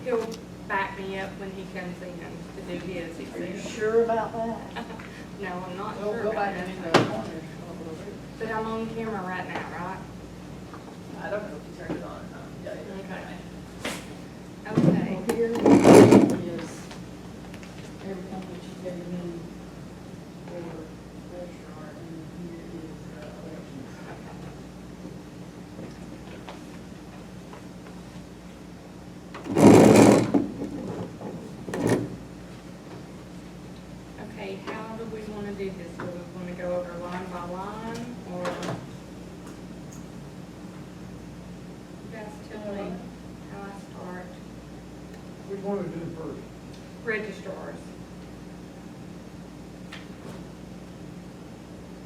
he'll back me up when he comes in to do his Are you exam. sure about that? No, I'm not We'll sure go about back and that. into the corners a little bit. But I'm on camera right now, right? I don't know if you turned it on. Yeah, Okay. Well, here is everything that you gave me for registrar, and here is elections. Okay, how do we want to do this? Do we want to go over line by line, or you guys tell me how I start? Which one we do first? Registrars.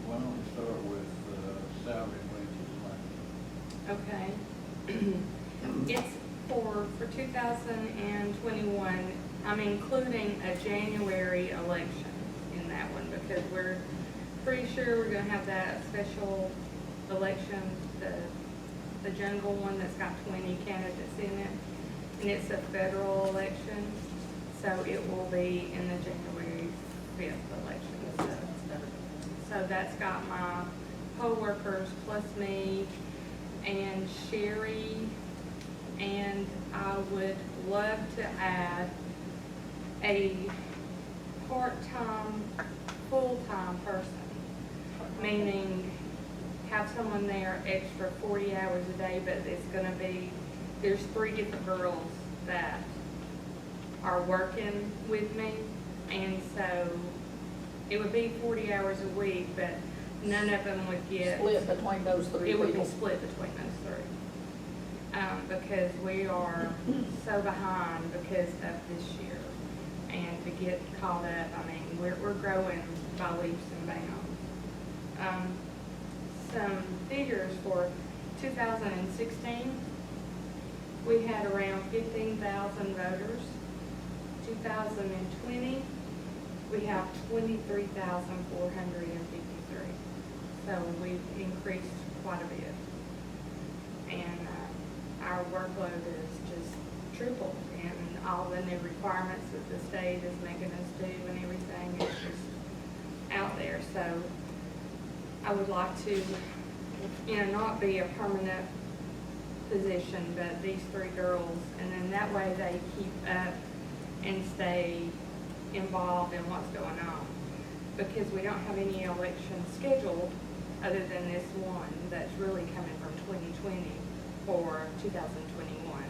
Why don't we start with salary and wages? Okay. It's for 2021, I'm including a January election in that one because we're pretty sure we're gonna have that special election, the jungle one that's got 20 candidates in it. And it's a federal election, so it will be in the January 5th election. So that's got my poll workers plus me and Sherry, and I would love to add a part-time, full-time person, meaning have someone there extra 40 hours a day, but it's gonna be, there's 3 different girls that are working with me, and so it would be 40 hours a week, but none of them would get. Split between those three It would be people. split between those 3. Because we are so behind because of this year. And to get caught up, I mean, we're growing by leaps and bounds. Some figures for 2016, we had around 15,000 voters. 2020, we have 23,453. So we've increased quite a bit. And our workload is just tripled, and all the new requirements that the state is making us do and everything is just out there. So I would like to, not be a permanent position, but these 3 girls, and then that way they keep up and stay involved in what's going on. Because we don't have any elections scheduled other than this one that's really coming from 2020 for 2021.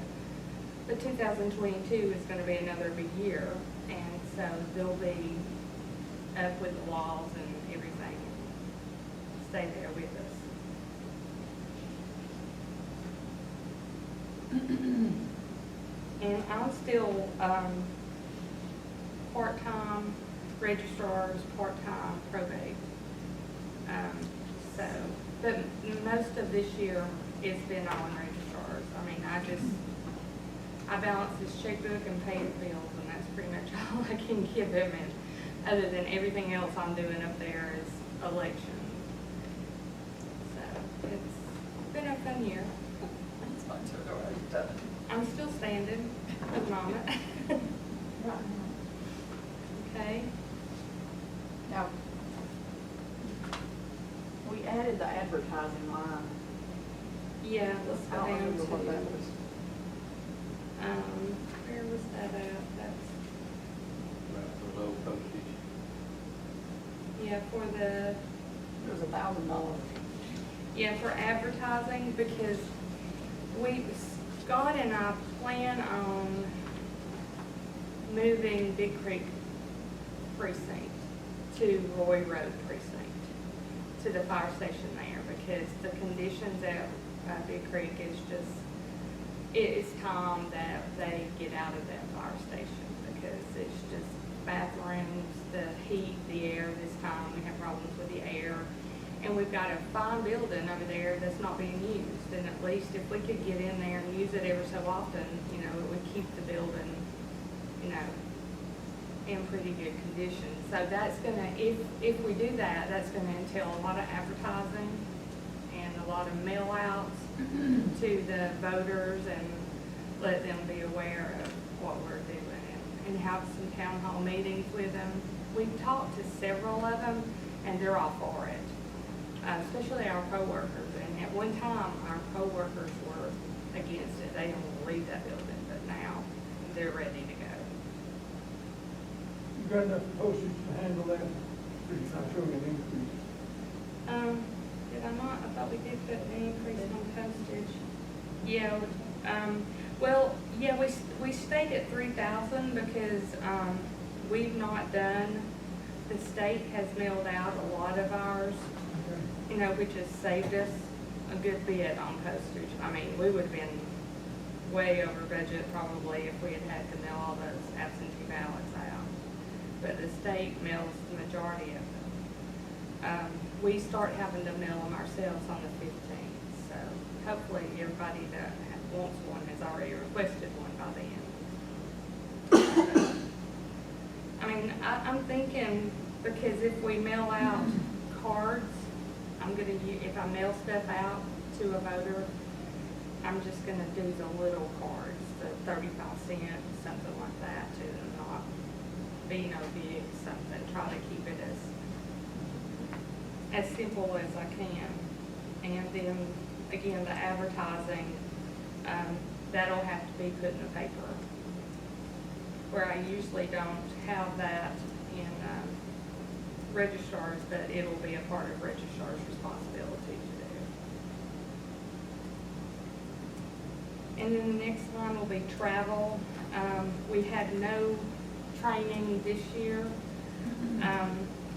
But 2022 is going to be another big year, and so they'll be up with the laws and everything, stay there with us. And I'm still part-time registrars, part-time probate. But most of this year it's been on registrars. I mean, I balance this checkbook and pay the bills, and that's pretty much all I can give them. And other than everything else I'm doing up there is election. So it's been a fun year. It's fun to go right. I'm still standing at the moment. Okay. Now, we added the advertising line. Yeah, let's I go don't down remember what that to, was. where was that at? That's, Right, for low postage. yeah, for the, It was $1,000. yeah, for advertising, because Scott and I plan on moving Big Creek precinct to Roy Road precinct, to the fire station there, because the conditions at Big Creek is just, it's time that they get out of that fire station, because it's just bathrooms, the heat, the air. This time we have problems with the air. And we've got a fine building over there that's not being used, and at least if we could get in there and use it every so often, it would keep the building, in pretty good condition. So that's gonna, if we do that, that's gonna entail a lot of advertising and a lot of mail outs to the voters and let them be aware of what we're doing and have some town hall meetings with them. We've talked to several of them, and they're all for it, especially our coworkers. And at one time, our coworkers were against it. They didn't want to leave that building, but now they're ready to go. You got enough postage to handle that? It's not showing an increase. Did I not? I thought we did put an increase on postage. Yeah, well, yeah, we stayed at 3,000 because, we've not done, the state has mailed out a lot of ours, Okay. you know, which has saved us a good bit on postage. I mean, we would have been way over budget probably if we had had to mail all those absentee ballots out. But the state mails the majority of them. We start having to mail them ourselves on the 15th, so hopefully everybody that wants one has already requested one by then. I mean, I'm thinking, because if we mail out cards, if I mail stuff out to a voter, I'm just gonna do the little cards, the 35 cents, something like that, to not be no big something, try to keep it as simple as I can. And then, again, the advertising, that'll have to be put in the paper, where I usually don't have that in Registrars, but it'll be a part of Registrars' responsibility to do. And then the next one will be travel. We had no training this year.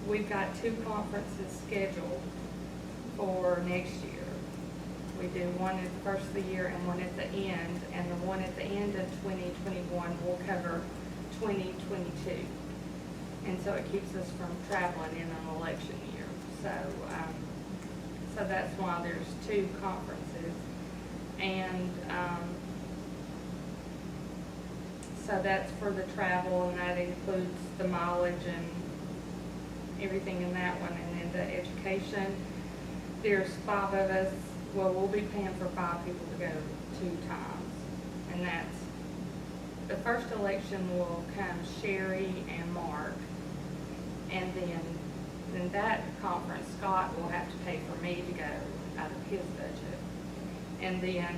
We've got 2 conferences scheduled for next year. We do one at the first of the year and one at the end, and the one at the end of 2021 will cover 2022. And so it keeps us from traveling in an election year. So that's why there's 2 conferences. And so that's for the travel, and that includes the mileage and everything in that one. And then the education, there's 5 of us. Well, we'll be paying for 5 people to go 2 times. And that's, the first election will come Sherry and Mark. And then that conference, Scott will have to pay for me to go out of his budget. And then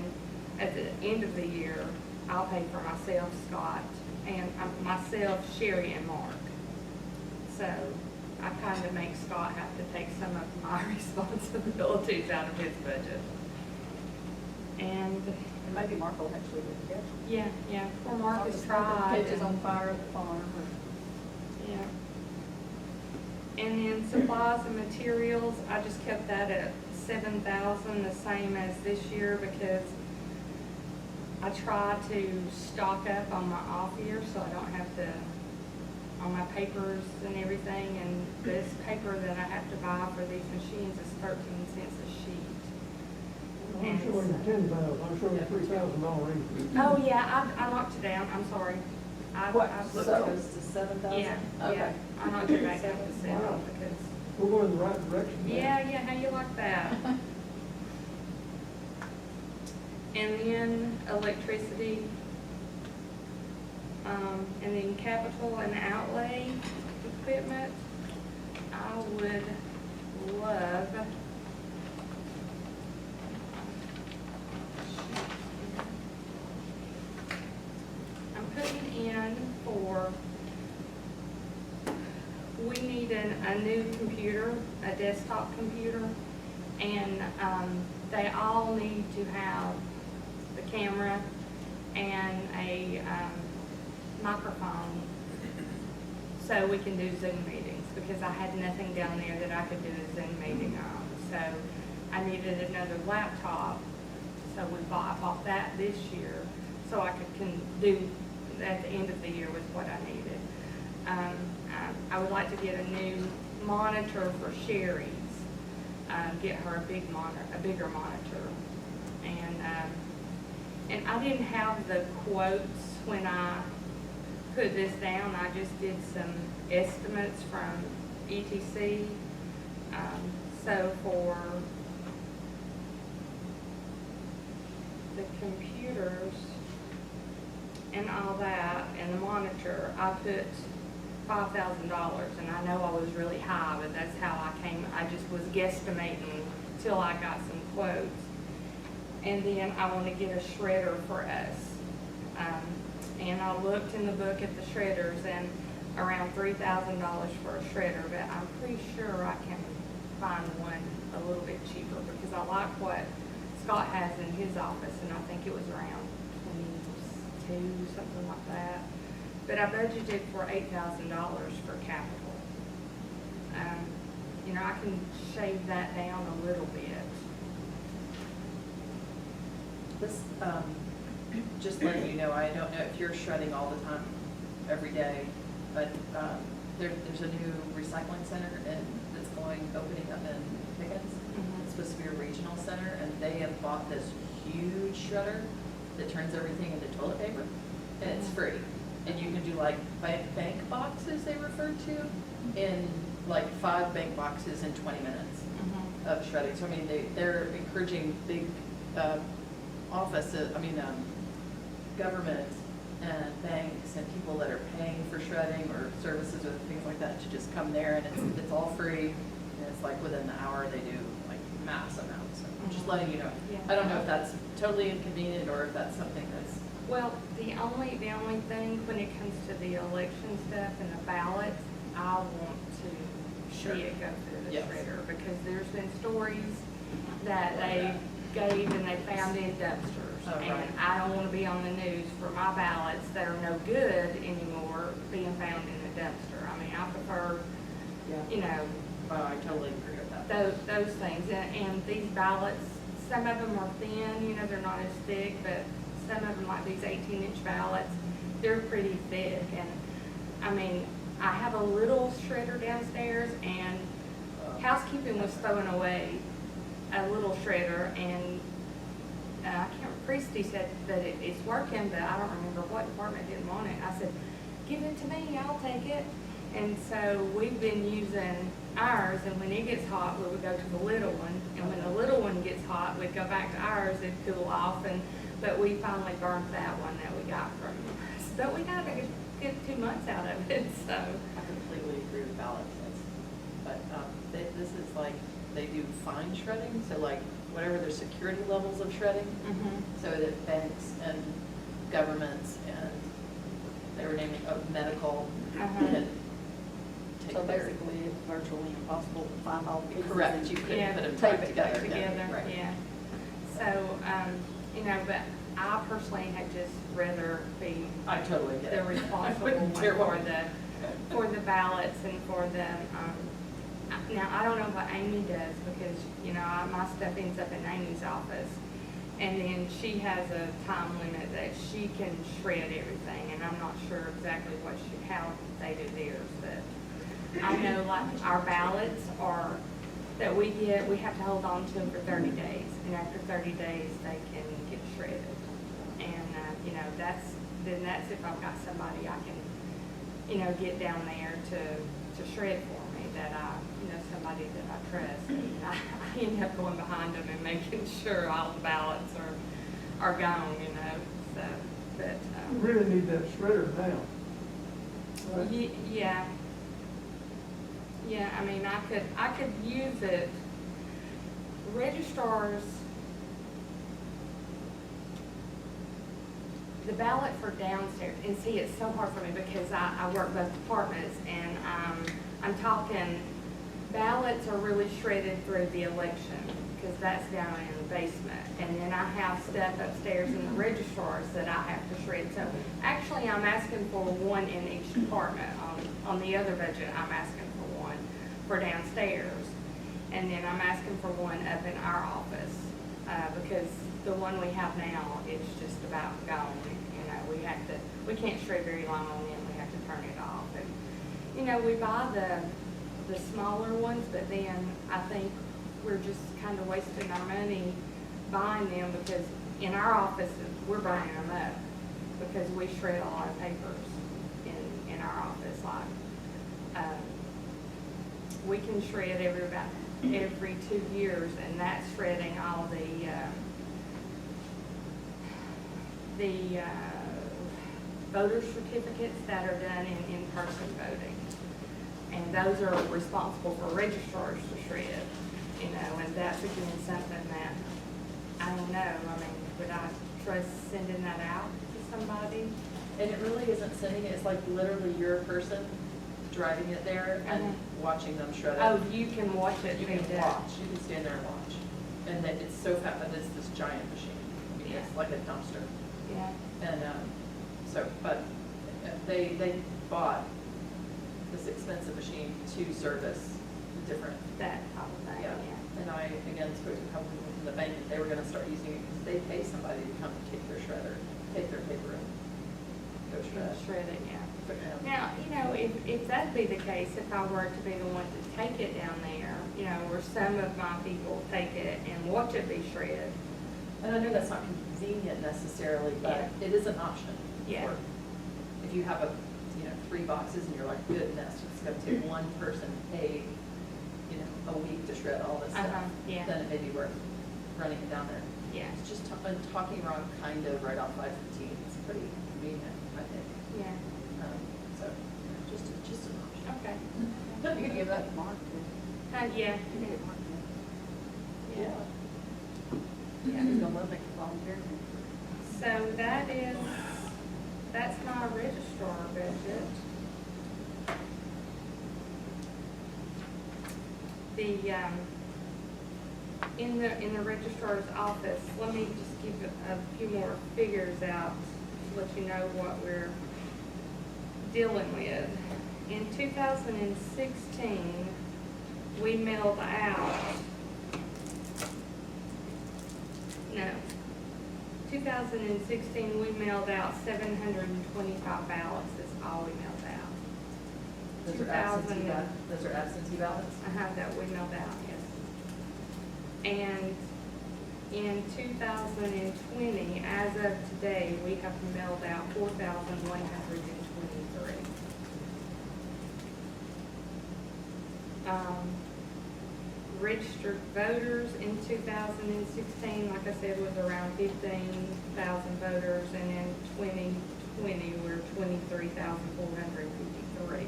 at the end of the year, I'll pay for myself, Scott, and myself, Sherry, and Mark. So I kind of make Scott have to take some of my responsibilities out of his budget. And Maybe Mark will actually get together. yeah, poor Mark has tried. Catches on fire at the farm. Yeah. And then supplies and materials, I just kept that at 7,000, the same as this year, because I try to stock up on my off year so I don't have to, on my papers and everything. And this paper that I have to buy for these machines is 13 cents a sheet. I'm showing 10,000, I'm showing $3,000 increase. Oh, yeah, I knocked it down, I'm sorry. I looked So at it. goes to 7,000? Yeah, Okay. yeah, I knocked it back up to 7 Wow. because, We're going in the right direction. now. yeah, how you like that? And then electricity, and then capital and outlay equipment. I would love, I'm putting in for, we need a new computer, a desktop computer, and they all need to have the camera and a microphone so we can do Zoom meetings, because I had nothing down there that I could do a Zoom meeting on. So I needed another laptop, so I bought that this year so I can do at the end of the year with what I needed. I would like to get a new monitor for Sherry's, get her a bigger monitor. And I didn't have the quotes when I put this down. I just did some estimates from ETC. So for the computers, and all that, and the monitor, I put $5,000, and I know I was really high, but that's how I came, I just was guesstimating till I got some quotes. And then I want to get a shredder for us. And I looked in the book at the shredders, and around $3,000 for a shredder, but I'm pretty sure I can find one a little bit cheaper, because I like what Scott has in his office, and I think it was around 22, something like that. But I budgeted for $8,000 for capital. You know, I can shave that down a little bit. This, just letting you know, I don't know if you're shredding all the time, every day, but there's a new recycling center that's opening up in Pickens. It's supposed to be a regional center, and they have bought this huge shredder that turns everything into toilet paper, and it's free. And you can do like bank boxes, they refer to, in like 5 bank boxes in 20 minutes of shredding. So I mean, they're encouraging big offices, government and banks and people that are paying for shredding or services or things like that to just come there, and it's all free, and it's like within the hour they do like mass amounts. So I'm just letting you know. Yeah. I don't know if that's totally inconvenient or if that's something that's. Well, the only thing when it comes to the election stuff and the ballots, I want to Sure. see it go through the Yes. shredder, because there's been stories that they gave and they found in dumpsters. Oh, right. And I don't want to be on the news for my ballots that are no good anymore being found in a dumpster. I mean, I prefer, you know, Oh, I totally agree with that. those things. And these ballots, some of them are thin, you know, they're not as thick, but some of them, like these 18-inch ballots, they're pretty thick. And I mean, I have a little shredder downstairs, and housekeeping was throwing away a little shredder, and I can't, Christy said that it's working, but I don't remember what department didn't want it. I said, give it to me, I'll take it. And so we've been using ours, and when it gets hot, we would go to the little one, and when the little one gets hot, we'd go back to ours, it'd cool off, but we finally burnt that one that we got from, but we got a good 2 months out of it, so. I completely agree with ballots. But this is like, they do fine shredding, so like whatever their security levels of shredding, so that banks and governments and they were naming medical can take So their. basically, it's virtually impossible to find all the pieces. Correct, you couldn't Yeah, put them tape back it together back again. together, Right. yeah. So, you know, but I personally had just rather be I totally get it. the responsible I one wouldn't care what- for the ballots and for the, now, I don't know what Amy does, because, you know, my stuff ends up in Amy's office. And then she has a time limit that she can shred everything, and I'm not sure exactly how they do theirs, but I know like our ballots are, that we get, we have to hold on to them for 30 days, and after 30 days, they can get shredded. And, you know, that's if I've got somebody I can, you know, get down there to shred for me, that somebody that I trust. And I end up going behind them and making sure all the ballots are gone, you know, so, but. You really need that shredder now. Right? Yeah. Yeah, I mean, I could use it. Registrars, the ballot for downstairs, and see, it's so hard for me because I work both departments, and I'm talking, ballots are really shredded through the election, because that's down in the basement. And then I have stuff upstairs in the registrars that I have to shred. So actually, I'm asking for one in each department. On the other budget, I'm asking for one for downstairs. And then I'm asking for one up in our office, because the one we have now, it's just about gone. You know, we can't shred very long on it, we have to turn it off. And, you know, we buy the smaller ones, but then I think we're just kind of wasting our money buying them, because in our office, we're burning them up, because we shred a lot of papers in our office. Like, we can shred every 2 years, and that's shredding all the voter certificates that are done in in-person voting. And those are responsible for registrars to shred, you know, and that's again something that, I don't know, I mean, would I trust sending that out to somebody? And it really isn't sending it, it's like literally you're a person driving it there and Uh-huh. watching them shred it. Oh, you can watch it. You can do that. watch, you can stand there and watch. And that it's so fat, but it's this giant machine. I mean, it's Yeah. like a dumpster. Yeah, And, so, but they bought this expensive machine to service the different, that type of thing, yeah. yeah. And I, again, spoke to a couple people from the bank, and they were gonna start using it because they pay somebody to come and take their shredder, take their paper and go shred. Shred it, yeah. But, Now, you know, if that'd be the case, if I were to be the one to take it down there, you know, where some of my people take it and watch it be shred. And I know that's not convenient necessarily, but Yeah. it is an option. Yeah. for- If you have 3 boxes and you're like, goodness, it's gonna take one person pay, a week to shred all this stuff. Yeah. Then it may be worth running it down there. Yeah, It's just talking wrong kind of right off 515. It's pretty convenient, I think. yeah, So, just an option. okay. You can give that to Mark, too. Yeah, You can give Mark, too. yeah. Yeah, he's gonna love it volunteer. So that's my registrar budget. In the registrar's office, let me just give a few more figures out to let you know what we're dealing with. In 2016, we mailed out, no, 2016, we mailed out 725 ballots, is all we mailed out. Those are absentee ballots? That we mailed out, yes. And in 2020, as of today, we have mailed out 4,123. Registered voters in 2016, like I said, was around 15,000 voters, and in 2020, we're 23,453.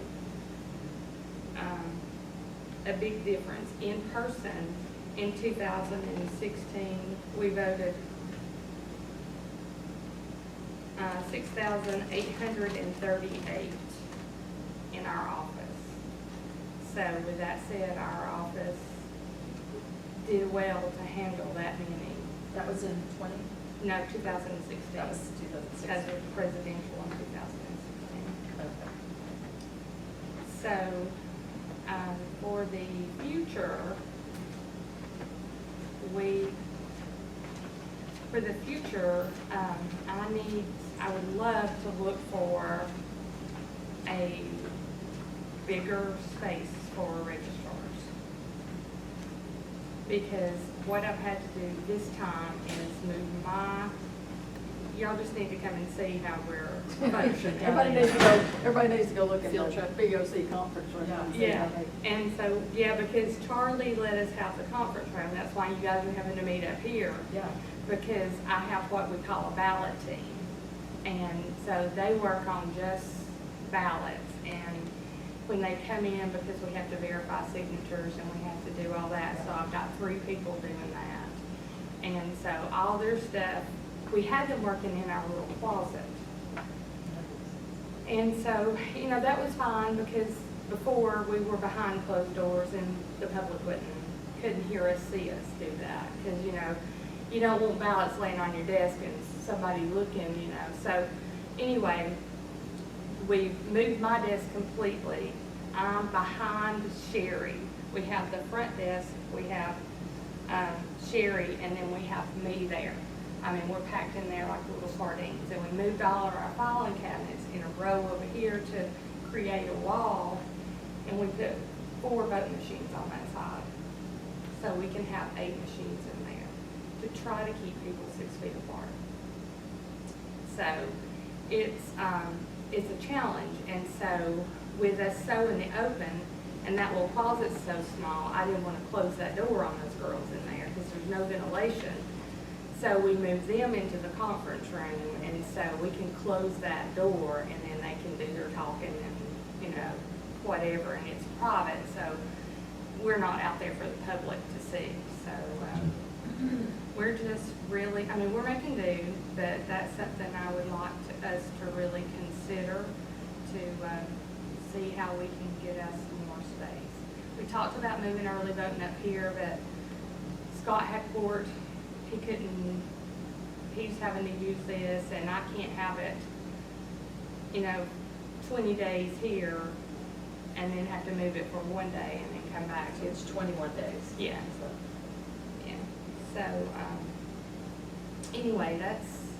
A big difference. In person, in 2016, we voted 6,838 in our office. So with that said, our office did well to handle that many. That was in 20? No, 2016. That was 2016. Because of presidential in 2016. Okay. So, for the future, I would love to look for a bigger space for registrars. Because what I've had to do this time is move y'all just need to come and see how we're functioning. Everybody needs to go look at Field the trip. BOC conference room. and see Yeah, how they- and so, yeah, because Charlie let us have the conference room, that's why you guys are having to meet up here. Yeah. Because I have what we call a ballot team. And so they work on just ballots, and when they come in, because we have to verify signatures and we have to do all that, so I've got 3 people doing that. And so all their stuff, we had them working in our little closet. And so, that was fine, because before we were behind closed doors and the public couldn't hear us, see us do that. Because, you don't want ballots laying on your desk and somebody looking, So anyway, we moved my desk completely. I'm behind Sherry. We have the front desk, we have Sherry, and then we have me there. We're packed in there like little sardines. And we moved all of our filing cabinets in a row over here to create a wall, and we put 4 voting machines on that side. So we can have 8 machines in there to try to keep people 6 feet apart. So it's a challenge, and so with us so in the open, and that little closet's so small, I didn't want to close that door on those girls in there because there's no ventilation. So we moved them into the conference room, and so we can close that door, and then they can do their talking and, you know, whatever, and it's private, so we're not out there for the public to see. So, we're just really, I mean, we're making do, but that's something I would like us to really consider to see how we can get us some more space. We talked about moving early voting up here, but Scott had court, he's having to use this, and I can't have it, you know, 20 days here, and then have to move it for one day and then come back. It's 21 days. Yeah. Yeah. So, anyway,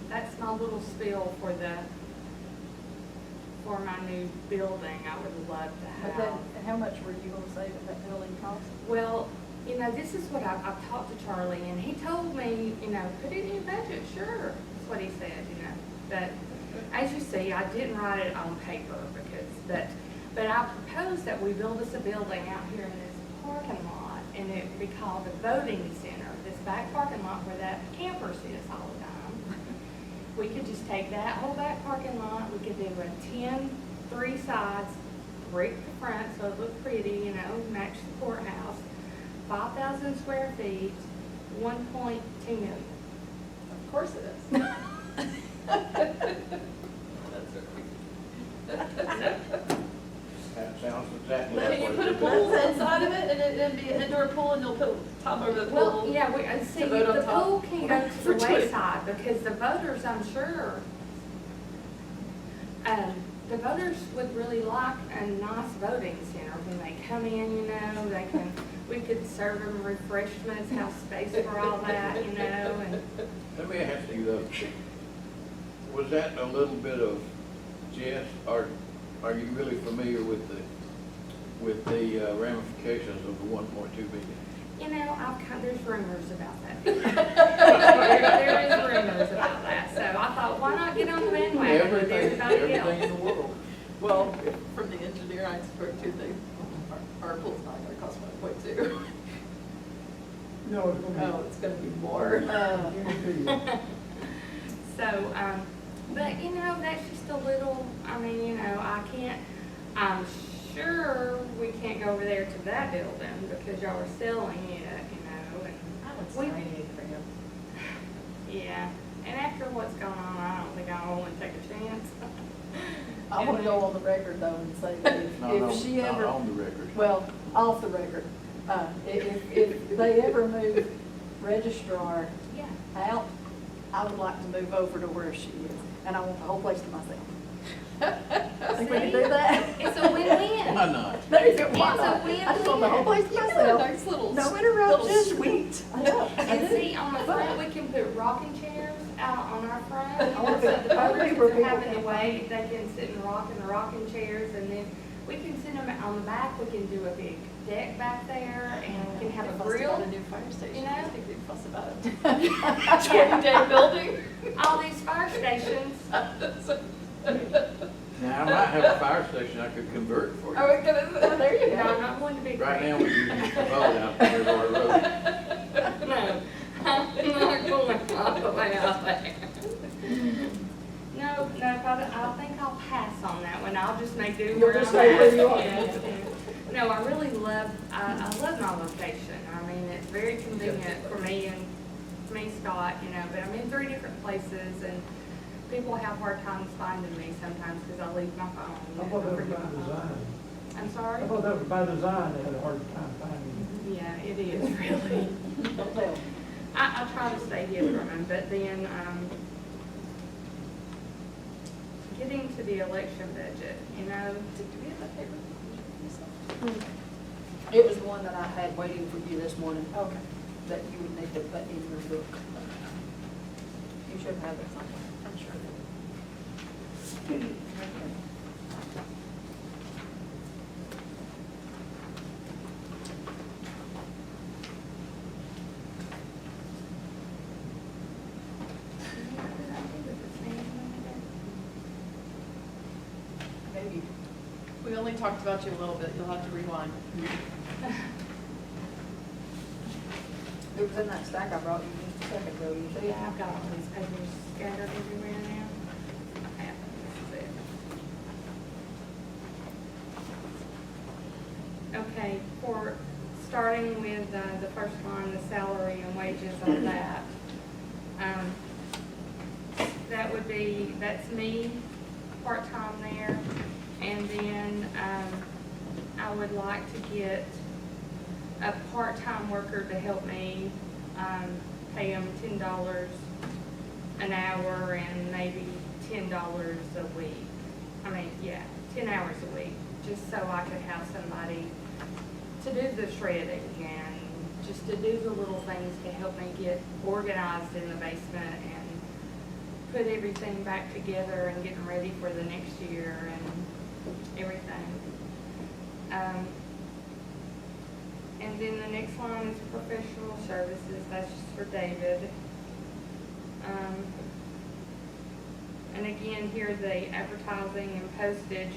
that's my little spiel for my new building. I would love to But have. then, how much were you gonna say that building cost? Well, you know, this is what I've talked to Charlie, and he told me, you know, put it in your budget, sure. That's what he said, you know. But as you see, I didn't write it on paper but I proposed that we build us a building out here in this parking lot, and it would be called the voting center, this back parking lot where that camper sits all the time. We could just take that whole back parking lot, we could do a 10, 3 sides, brick the front so it looked pretty, you know, match the courthouse, 5,000 square feet, 1.2 million. Of course it is. That sounds exactly Then like you what put a it pool is. inside of it, and it'd be an indoor pool, and you'll put top over the pool. Well, yeah, see, to vote on the top. pool can go to For the 20. wayside, because the voters, I'm sure, the voters would really like a nice voting center when they come in, you know, we could serve them refreshments, have space for all that, you know, and, Let me ask you though, was that a little bit of jest, or are you really familiar with the ramifications of the 1.2 billion? you know, there's rumors about that. There is rumors about that, so I thought, why not get on the bandwagon with everybody else? Everything in the world. Well, from the engineer I spoke to, our pool's not gonna cost 1.2. No, it's gonna be. Oh, it's gonna be more. So, but you know, that's just a little, I mean, you know, I'm sure we can't go over there to that building because y'all are selling it, you know, and. That one's we- tiny for him. Yeah, and after what's going on, I don't think I want to take a chance. I wanna go on the record though and say that if she Not ever, on the record. well, off the record, if they ever move Registrar Yeah. out, I would like to move over to where she is, and I want the whole place to myself. Think we can do that? It's a win-win. Why not? There you go. It's Why a not? win-win. I just want the whole place to You got a myself. nice little. No Little interruptions. suite. I know. And see, on the front, we can put rocking chairs out on our front. I wanna So be- the I wanna be voters, where if they're people having to can wait, they can sit and rock in the rocking chairs, and then we can sit them on the back, we can do a big deck back there, and we can have a grill. A new fire station. you know? I think they'd fuss about it. 20-day building. All these fire stations. Now, I might have a fire station I could convert for Are you. we gonna, there you No, I'm go. not going to be. Right now, we're using the boat out there on the road. No, I'm not going all the way out there. No, I think I'll pass on that one. I'll just make do You'll where just I'm stay where at. you are. Yeah. No, I really love, I love my location. I mean, it's very convenient for me and Scott, you know, but I'm in 3 different places, and people have hard times finding me sometimes because I leave my phone. I thought that was by design. I'm sorry? I thought that was by design, they had a hard time finding you. Yeah, it is really. Don't tell me. I try to stay hid from him, but then, getting to the election budget, you know, Do we have that paper? It was the one that I had waiting for you this morning, Okay. that you would need to put in your book. You should have it somewhere. I'm sure. Maybe. We only talked about you a little bit, you'll have to rewind. It was in that stack I brought you just a second ago, you see? Yeah, I've got all these papers scattered everywhere now. Okay, this is it. Okay, for, starting with the first line, the salary and wages on that. That would be, that's me, part-time there. And then, I would like to get a part-time worker to help me, pay them $10 an hour and maybe $10 a week. I mean, yeah, 10 hours a week, just so I could have somebody to do the shredding and just to do the little things to help me get organized in the basement and put everything back together and getting ready for the next year and everything. And then the next line is professional services, that's just for David. And again, here the advertising and postage,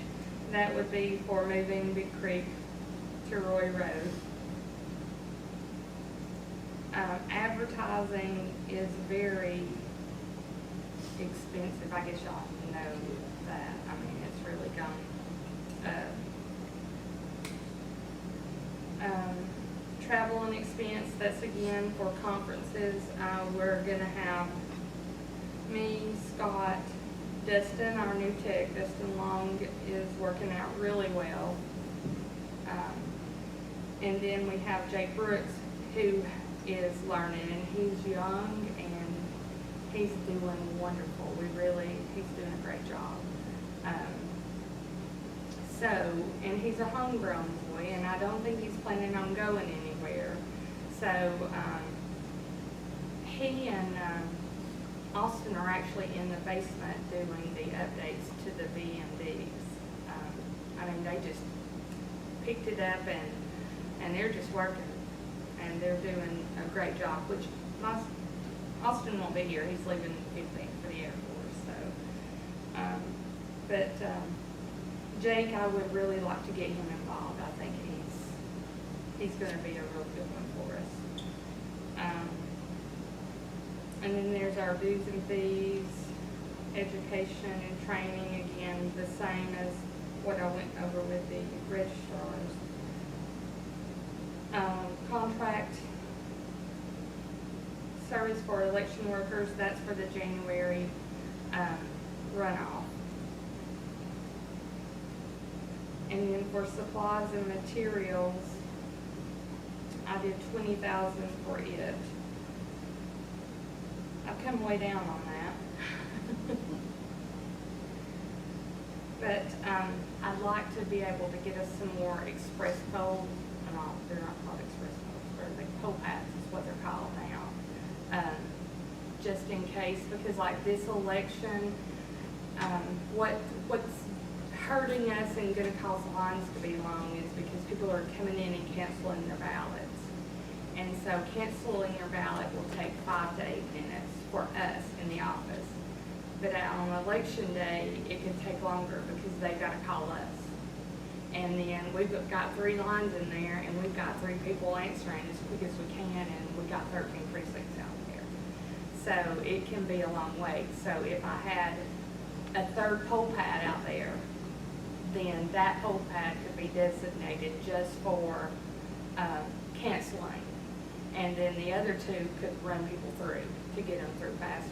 that would be for moving Big Creek to Roy Road. Advertising is very expensive, I guess y'all know that, I mean, it's really gone up. Travel and expense, that's again for conferences. We're gonna have me, Scott, Dustin, our new tech, Dustin Long, is working out really well. And then we have Jake Brooks, who is learning, and he's young and he's doing wonderful. He's doing a great job. And he's a homegrown boy, and I don't think he's planning on going anywhere. So, he and Austin are actually in the basement doing the updates to the VMDs. I mean, they just picked it up and they're just working, and they're doing a great job, which Austin won't be here. He's leaving 15th for the Air Force, so. Jake, I would really like to get him involved. I think he's gonna be a real good one for us. And then there's our dues and fees, education and training, again, the same as what I went over with the registrars. Contract service for election workers, that's for the January runoff. And then for supplies and materials, I did $20,000 for it. I've come way down on that. But I'd like to be able to get us some more express poles. No, they're not called express poles, they're like pole pads is what they're called now. Just in case, because like this election, what's hurting us and gonna cause lines to be long is because people are coming in and canceling their ballots. And so canceling your ballot will take 5 to 8 minutes for us in the office. But on election day, it can take longer because they've gotta call us. And then we've got 3 lines in there and we've got 3 people answering as quick as we can, and we've got 13 precincts out there. So it can be a long wait. So if I had a 3rd poll pad out there, then that poll pad could be designated just for canceling. And then the other 2 could run people through to get them through faster.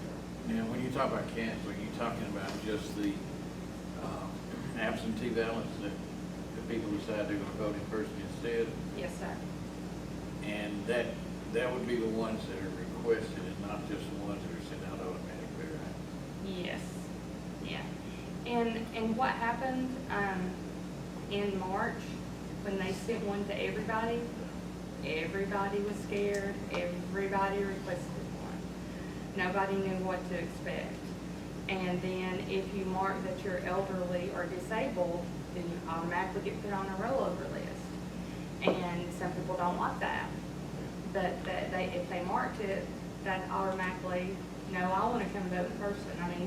Now, when you talk about canceling, you're talking about just the absentee ballots that the people decide they're gonna vote in person instead? Yes, sir. And that would be the ones that are requested and not just the ones that are sent out automatically, right? Yes, yeah. And what happened in March, when they sent one to everybody was scared, everybody requested one. Nobody knew what to expect. And then if you mark that you're elderly or disabled, then you automatically get put on a rollover list. And some people don't like that. But if they marked it, that automatically, no, I want to come vote in person. I mean,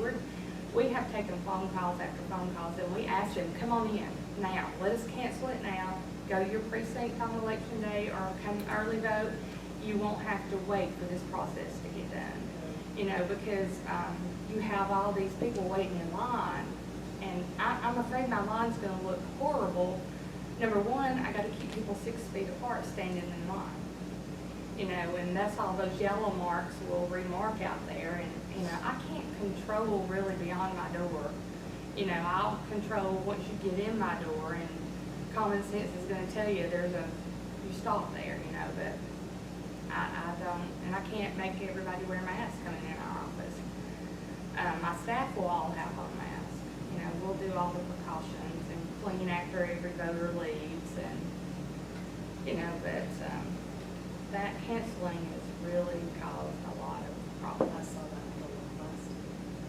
we have taken phone calls after phone calls, and we asked them, come on in now, let us cancel it now, go to your precinct on election day or come early vote. you won't have to wait for this process to get done. You know, because you have all these people waiting in line, and I'm afraid my line's gonna look horrible. Number one, I gotta keep people 6 feet apart standing in line. You know, and that's all those yellow marks will remark out there, and, you know, I can't control really beyond my door. You know, I'll control once you get in my door, and common sense is gonna tell you you stop there, you know, but I don't, and I can't make everybody wear masks coming in our office. My staff will all have on masks. You know, we'll do all the precautions and clean after every voter leaves, and, you know, but, that canceling has really caused a lot of I problems. saw that in the last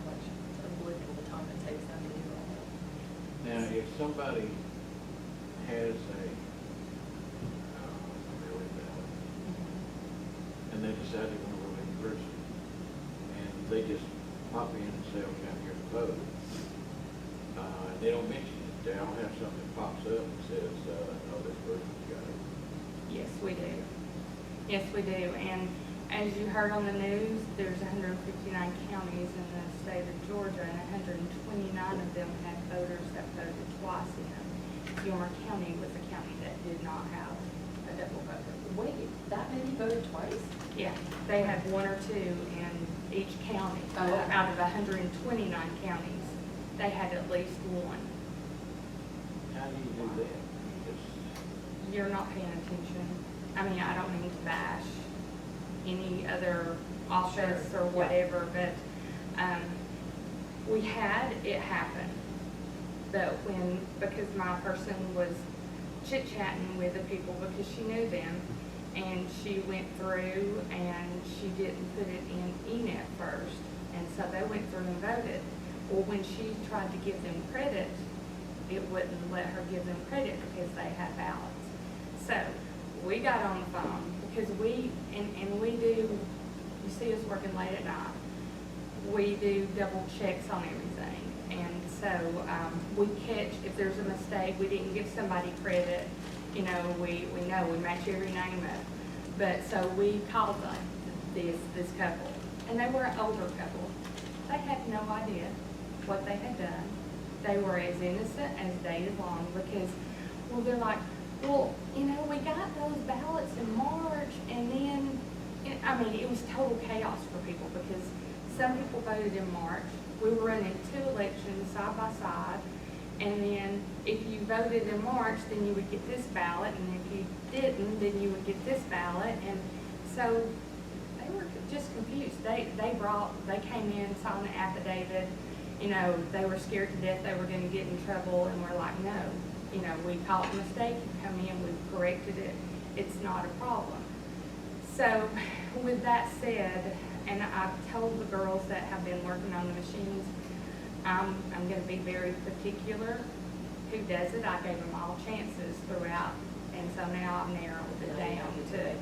election. It's unbelievable the time it takes them to do all that. Now, if somebody has a mail-in ballot, and they decide they want to vote in person, and they just pop in and say, okay, I'm here to vote, and they don't mention it, they don't have something that pops up and says, oh, this person's got it. Yes, we do. Yes, we do. And as you heard on the news, there's 159 counties in the state of Georgia, and 129 of them had voters that voted twice in them. Gilmer County was a county that did not have a double voter. Wait, that many voted twice? Yeah, they had 1 or 2 in each county. Oh, okay. Out of 129 counties, they had at least 1. How do you do that? Just- You're not paying attention. I mean, I don't mean to bash any other office Sure, or yeah. whatever, but we had it happen. But because my person was chit-chatting with the people because she knew them, and she went through and she didn't put it in ENET first, and so they went through and voted. Well, when she tried to give them credit, it wouldn't let her give them credit because they had ballots. So we got on the phone because we do, you see us working late at night, we do double checks on everything. And so we catch, if there's a mistake, we didn't give somebody credit, you know, we know, we match every name up. But so we called them, this couple, and they were an older couple. They had no idea what they had done. They were as innocent as day is long because, well, they're like, well, you know, we got those ballots in March, and then, I mean, it was total chaos for people because some people voted in March. We were running 2 elections side by side, and then if you voted in March, then you would get this ballot, and if you didn't, then you would get this ballot, and so they were just confused. They came in, signed an affidavit, you know, they were scared to death they were going to get in trouble, and we're like, no. You know, we caught a mistake, you come in, we've corrected it, it's not a problem. So with that said, and I've told the girls that have been working on the machines, I'm gonna be very particular who does it. I gave them all chances throughout, and so now I've narrowed it down to,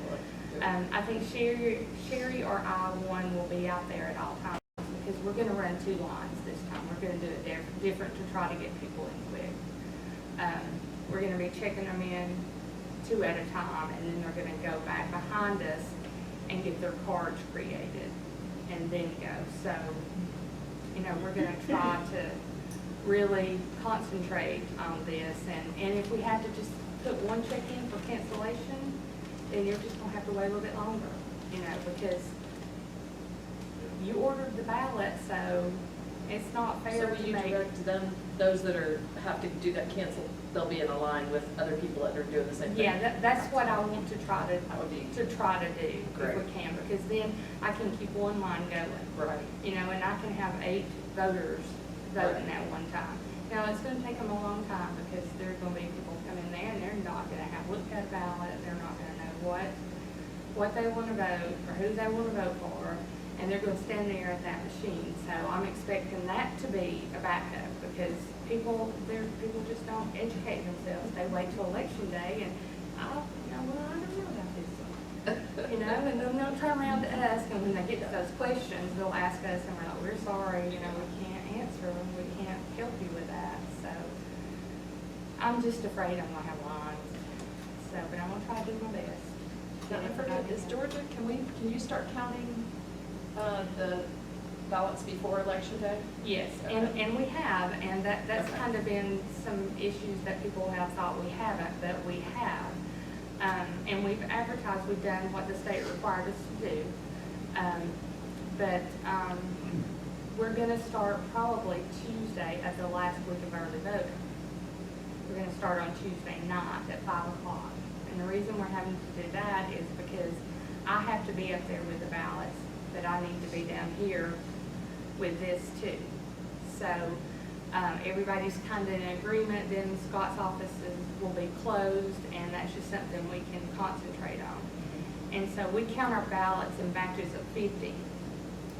I think Sherry or I, one will be out there at all times because we're gonna run 2 lines this time. We're gonna do it different to try to get people in quick. We're going to be checking them in 2 at a time, and then they're going to go back behind us and get their cards created and then go. So, you know, we're going to try to really concentrate on this, and if we have to just put 1 check in for cancellation, then you're just going to have to wait a little bit longer, you know, because you ordered the ballot, so it's not fair So will to you make. direct them, those that have to do that cancel, they'll be in a line with other people that are doing the same thing? Yeah, that's what I want to try to, That would be do if great. we can, because then I can keep 1 line going. Right. You know, and I can have 8 voters voting at one time. Now, it's gonna take them a long time because there's gonna be people come in there and they're not gonna have looked at a ballot, they're not gonna know what they wanna vote or who they wanna vote for, and they're gonna stand there at that machine. So I'm expecting that to be a backup because people just don't educate themselves. They wait till election day and, oh, you know, well, I don't know about this one. You know, and then they'll turn around to us, and when they get to those questions, they'll ask us, and we're like, we're sorry, you know, we can't answer them, we can't help you with that. So I'm just afraid I'm gonna have lines. So, but I'm gonna try to do my best. Now, I forget, is Georgia, can you start counting, the ballots before election day? Yes, and we have, and that's Okay. kind of been some issues that people have thought we haven't, but we have. And we've advertised, we've done what the state required us to do. We're gonna start probably Tuesday at the last week of early voting. We're gonna start on Tuesday night at 5 o'clock. And the reason we're having to do that is because I have to be up there with the ballots, but I need to be down here with this too. So, everybody's kind of in agreement, then Scott's offices will be closed, and that's just something we can concentrate on. And so we count our ballots in batches of 50,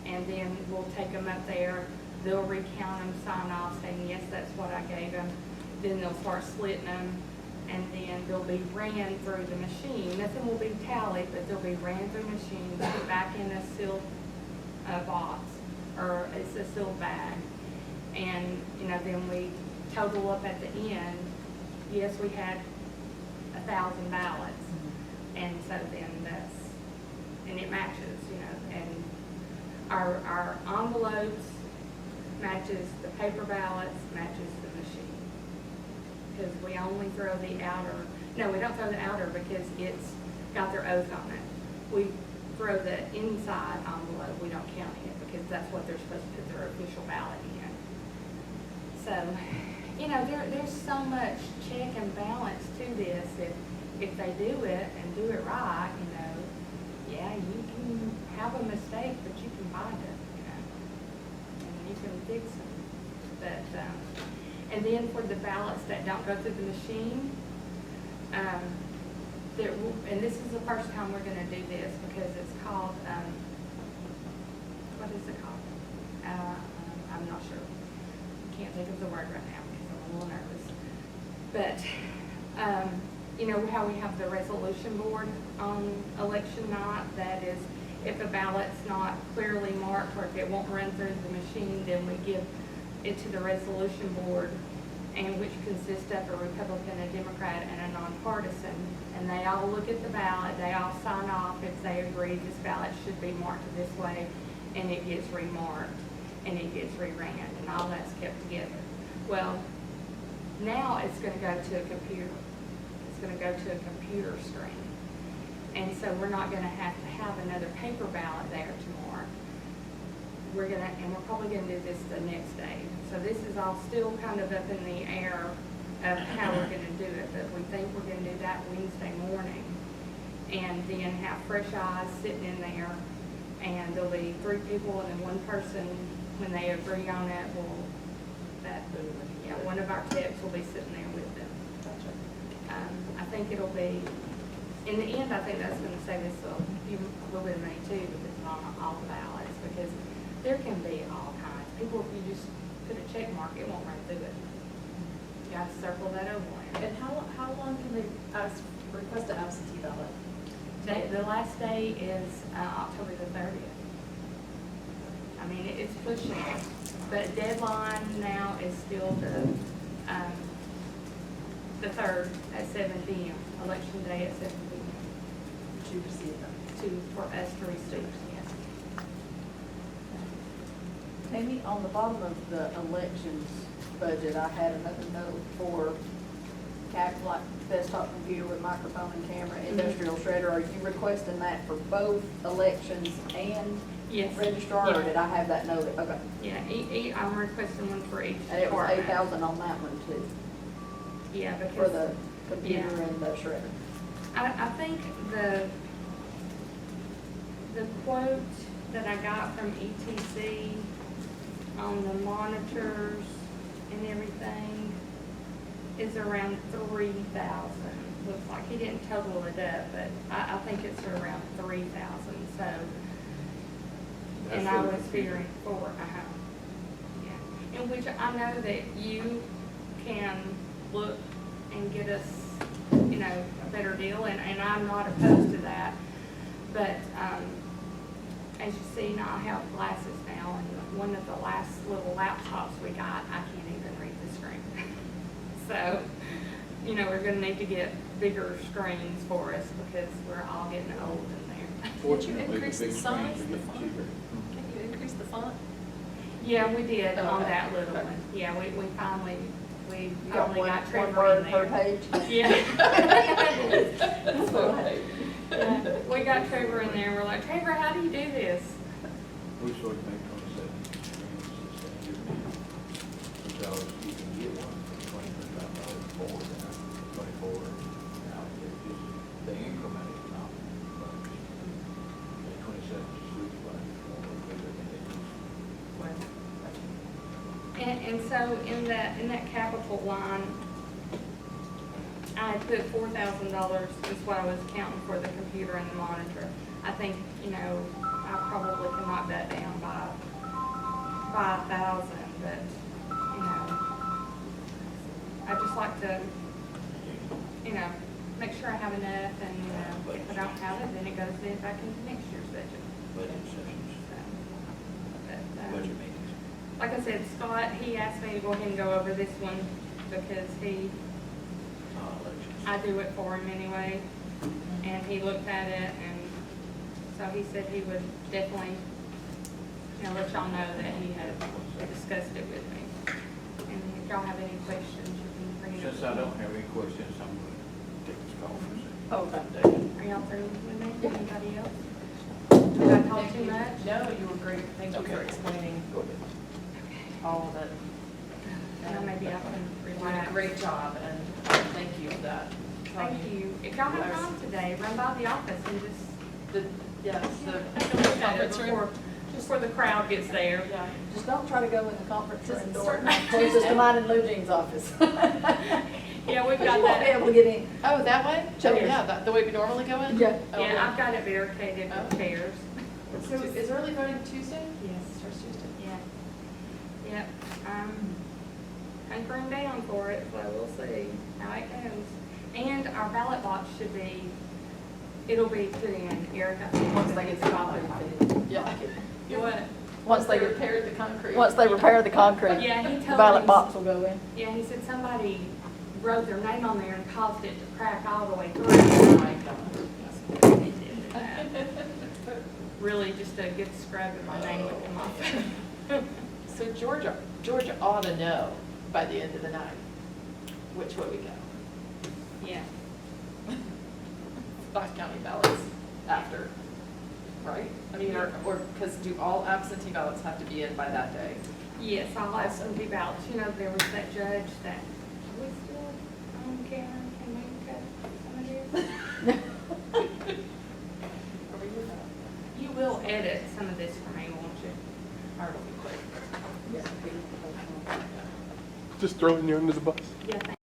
and then we'll take them up there, they'll recount them, sign off, saying, yes, that's what I gave them. Then they'll start splitting them, and then they'll be ran through the machine. Nothing will be tallied, but they'll be ran through the machine, put back in a sealed box, or it's a sealed bag. And, then we total up at the end, yes, we had 1,000 ballots. And so then and it matches, and our envelopes matches the paper ballots, matches the machine. Because we only throw the outer, no, we don't throw the outer because it's got their oath on it. We throw the inside envelope, we don't count it because that's what they're supposed to put their official ballot in. So, there's so much check and balance to this. If they do it and do it right, yeah, you can have a mistake, but you can find it, and you can fix them. But, and then for the ballots that don't go through the machine, and this is the first time we're gonna do this because it's called, what is it called? I'm not sure. Can't think of the word right now because I'm a little nervous. But, how we have the resolution board on election night, that is, if a ballot's not clearly marked or if it won't run through the machine, then we give it to the resolution board, and which consists of a Republican, a Democrat, and a nonpartisan. And they all look at the ballot, they all sign off if they agree this ballot should be marked this way, and it gets remarked, and it gets reran, and all that's kept together. Well, now it's gonna go to a computer. It's gonna go to a computer screen. And so we're not gonna have to have another paper ballot there tomorrow. We're probably gonna do this the next day. So this is all still kind of up in the air of how we're gonna do it, but we think we're gonna do that Wednesday morning. And then have fresh eyes sitting in there, and there'll be 3 people, and then 1 person, when they agree on it, one of our techs will be sitting there with them. Gotcha. I think it'll be, in the end, I think that's gonna save us a little bit of money too, because it's on all the ballots, because there can be all kinds. People, if you just put a check mark, it won't run through it. You gotta circle that over there. And how long can they request an absentee ballot? The last day is October the 30th. I mean, it's pushing it, but deadline now is still the 3rd at 7 p.m. Election day at 7 p.m. To receive them. For us to receive, yes. Amy, on the bottom of the elections budget, I had another note for like desktop computer with microphone and camera, industrial shredder. Are you requesting that for both elections and Yes. registrar, or Yeah. did I have that note? Okay. Yeah, I'm requesting one for each And it was department. 8,000 on that one too, Yeah, because. for the computer Yeah. and the shredder. I think the quote that I got from ETC on the monitors and everything is around 3,000. Looks like he didn't total it up, but I think it's around 3,000, so. That's And for I the was computer. figuring yeah. In which I know that you can look and get us, a better deal, and I'm not opposed to that. But, as you see, now I have glasses now, and one of the last little laptops we got, I can't even read the screen. So, you know, we're gonna need to get bigger screens for us because we're all getting old in there. Fortunately, the increase the big size, screens are the getting font? cheaper. Can you increase the font? Yeah, we did on Okay. that little Okay. one. Yeah, we finally You got got one Trevor word in per there. page? Yeah. That's what I hate. Yeah, we got Trevor in there, and we're like, Trevor, how do you do this? We sort of make 27 screens because you can get one for $20 more than 24. Now, it's just, they increment it now. But the 27 is a sweet spot. And so in that capital line, I put $4,000 is what I was counting for the computer and the monitor. I think, you know, I probably can knock that down by 5,000, but, you know, I just like to, you know, make sure I have enough, and, you know, if I don't have it, then it goes in back into next year's budget. Budget sessions, So, but, budget meetings. like I said, Scott, he asked me to go ahead and go over this one because Elections. I do it for him anyway. And he looked at it, and so he said he would definitely, you know, let y'all know that he had discussed it with me. And if y'all have any questions, you can bring it up. Since I don't have any questions, I'm going to take this call for a second. Okay. Are y'all through with me? Anybody else? Did I talk too much? No, you were great. Thank you for explaining Go ahead. all of it. Now maybe I can You're doing relax. a great job, and thank you for that. Thank you. If y'all have time today, run by the office and just Yes, take a look at it before the crowd gets there. Yeah. Just don't try to go in the conference room door. Start next Closest to mine in Lou Jean's office. Yeah, we've But got you won't be that. able to get in. Oh, that way? Oh, Chairs. yeah, the way we normally go in? Yeah. Oh, Yeah, I've got it barricaded Oh. with chairs. So is early voting Tuesday? Yes. Starts Tuesday. Yeah. Yep. Hunkering down for it, so we'll see how it goes. And our ballot box it'll be put in, Erica. Once they get the concrete fitted. Yeah. You what? Once they repaired the concrete. Once they repair the concrete, Yeah, he the told ballot me. box will go in. Yeah, he said somebody wrote their name on there and caused it to crack all the way through. Oh, my God. They did that. Really, just a good scrub and my name would come off. So Georgia ought to know by the end of the night which way we go. Yeah. Not counting ballots after, right? I mean, or, because do all absentee ballots have to be in by that day? Yes, I'll have some ballots. You know, there was that judge that, are we still on camera? Can we cut some of this? Are we doing that? You will edit some of this for me, won't you? Or it'll be quick. Yeah. Just throwing you under the bus. Yeah, thank